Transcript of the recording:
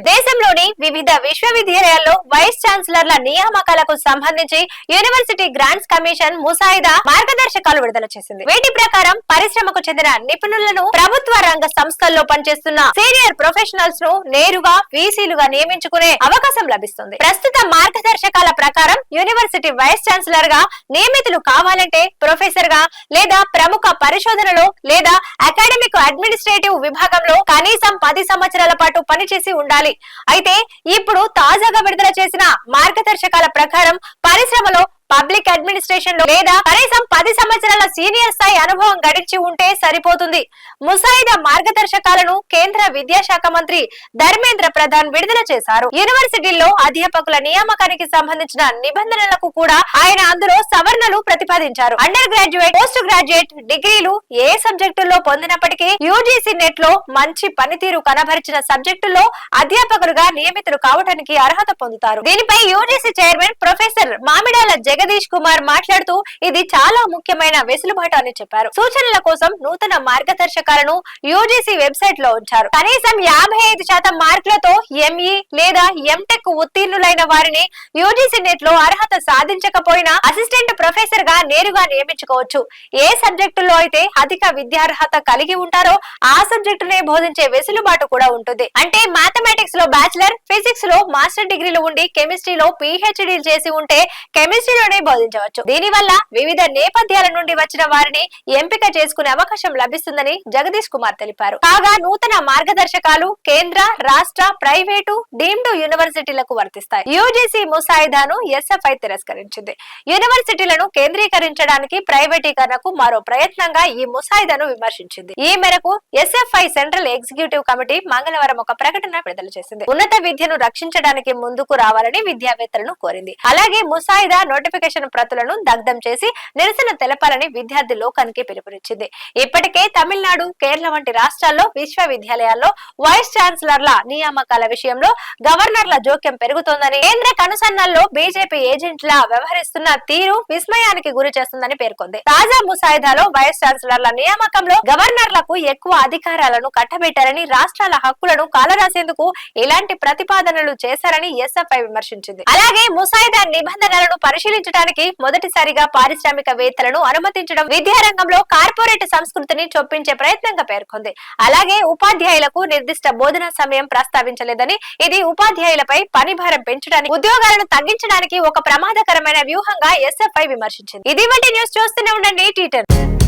దేశంలోని వివిధ విశ్వవిద్యాలయాల్లో వైస్ ఛాన్సలర్ల నియామకాలకు సంబంధించి యూనివర్సిటీ గ్రాంట్స్ కమిషన్ ముసాయిదా మార్గదర్శకాలు విడుదల చేసింది. వీటి ప్రకారం పరిశ్రమకు చెందిన నిపుణులను ప్రభుత్వ రంగ సంస్థల్లో పనిచేస్తున్న సీనియర్ ప్రొఫెషనల్స్ ను నేరుగా వీసీలుగా నియమించుకునే అవకాశం లభిస్తుంది. ప్రస్తుత మార్గదర్శకాల ప్రకారం యూనివర్సిటీ వైస్ ఛాన్సలర్ గా నియమితులు కావాలంటే ప్రొఫెసర్ గా లేదా ప్రముఖ పరిశోధనలో లేదా అకాడమిక్ అడ్మినిస్ట్రేటివ్ విభాగంలో కనీసం 10 సంవత్సరాల పాటు పనిచేసి ఉండాలి. అయితే ఇప్పుడు తాజాగా విడుదల చేసిన మార్గదర్శకాల ప్రకారం పరిశ్రమలో పబ్లిక్ అడ్మినిస్ట్రేషన్ లో లేదా కనీసం 10 సంవత్సరాల సీనియర్ స్థాయి అనుభవం గడించి ఉంటే సరిపోతుంది. ముసాయిదా మార్గదర్శకాలను కేంద్ర విద్యాశాఖ మంత్రి ధర్మేంద్ర ప్రధాన్ విడుదల చేశారు. యూనివర్సిటీల్లో అధ్యాపకుల నియామకానికి సంబంధించిన నిబంధనలకు కూడా ఆయన అందులో సవరణలు ప్రతిపాదించారు. అండర్ గ్రాడ్యుయేట్, పోస్ట్ గ్రాడ్యుయేట్ డిగ్రీలు ఏ సబ్జెక్టుల్లో పొందినప్పటికీ యూజీసీ నెట్ లో మంచి పనితీరు కనబరిచిన సబ్జెక్టుల్లో అధ్యాపకులుగా నియమితులు కావడానికి అర్హత పొందుతారు. దీనిపై UGC chairman professor Mamidala Jagadish Kumar మాట్లాడుతూ ఇది చాలా ముఖ్యమైన వెసులుబాటు అని చెప్పారు. సూచనల కోసం నూతన మార్గదర్శకాలను యూజీసీ వెబ్సైట్ లో ఉంచారు. కనీసం 55% మార్కులతో ఎంఈ లేదా ఎంటెక్ ఉత్తీర్ణులైన వారిని యూజీసీ నెట్ లో అర్హత సాధించకపోయినా అసిస్టెంట్ ప్రొఫెసర్ గా నేరుగా నియమించుకోవచ్చు. ఏ సబ్జెక్టులో అయితే అధిక విద్యార్హత కలిగి ఉంటారో ఆ సబ్జెక్టునే బోధించే వెసులుబాటు కూడా ఉంటుంది. అంటే మ్యాథమెటిక్స్ లో బ్యాచిలర్, ఫిజిక్స్ లో మాస్టర్ డిగ్రీలు ఉండి కెమిస్ట్రీలో పిహెచ్డీ చేసి ఉంటే కెమిస్ట్రీలోనే బోధించవచ్చు. దీనివల్ల వివిధ నేపథ్యాల నుండి వచ్చిన వారిని ఎంపిక చేసుకునే అవకాశం లభిస్తుందని జగదీష్ కుమార్ తెలిపారు. కాగా నూతన మార్గదర్శకాలు కేంద్ర, రాష్ట్ర, ప్రైవేటు, డీమ్డ్ యూనివర్సిటీలకు వర్తిస్తాయి. యూజీసీ ముసాయిదాను ఎస్ఎఫ్ఐ తిరస్కరించింది. యూనివర్సిటీలను కేంద్రీకరించడానికి ప్రైవేటీకరణకు మరో ప్రయత్నంగా ఈ ముసాయిదాను విమర్శించింది. ఈ మేరకు ఎస్ఎఫ్ఐ సెంట్రల్ ఎగ్జిక్యూటివ్ కమిటీ మంగళవారం ఒక ప్రకటన విడుదల చేసింది. ఉన్నత విద్యను రక్షించడానికి ముందుకు రావాలని విద్యావేత్తలను కోరింది. అలాగే ముసాయిదా నోటిఫికేషన్ ప్రతులను దగ్ధం చేసి నిరసన తెలపాలని విద్యార్థి లోకానికి పిలుపునిచ్చింది. ఇప్పటికే తమిళనాడు, కేరళ వంటి రాష్ట్రాల్లో విశ్వవిద్యాలయాల్లో వైస్ ఛాన్సలర్ల నియామకాల విషయంలో గవర్నర్ల జోక్యం పెరుగుతోందని, కేంద్ర కనుసన్నల్లో బీజేపీ ఏజెంట్ల వ్యవహరిస్తున్న తీరు విస్మయానికి గురి చేస్తుందని పేర్కొంది. తాజా ముసాయిదాలో వైస్ ఛాన్సలర్ల నియామకంలో గవర్నర్లకు ఎక్కువ అధికారాలను కట్టబెట్టారని, రాష్ట్రాల హక్కులను కాలరాసేందుకు ఇలాంటి ప్రతిపాదనలు చేశారని ఎస్ఎఫ్ఐ విమర్శించింది. అలాగే ముసాయిదా నిబంధనలను పరిశీలించడానికి మొదటిసారిగా పారిశ్రామికవేత్తలను అనుమతించడం విద్యారంగంలో కార్పొరేట్ సంస్కృతిని చొప్పించే ప్రయత్నంగా పేర్కొంది. అలాగే ఉపాధ్యాయులకు నిర్దిష్ట బోధనా సమయం ప్రస్తావించలేదని, ఇది ఉపాధ్యాయులపై పని భారం పెంచడానికి, ఉద్యోగాలను తగ్గించడానికి ఒక ప్రమాదకరమైన వ్యూహంగా ఎస్ఎఫ్ఐ విమర్శించింది. ఇది వంటి న్యూస్ చూస్తూనే ఉండండి టీ10.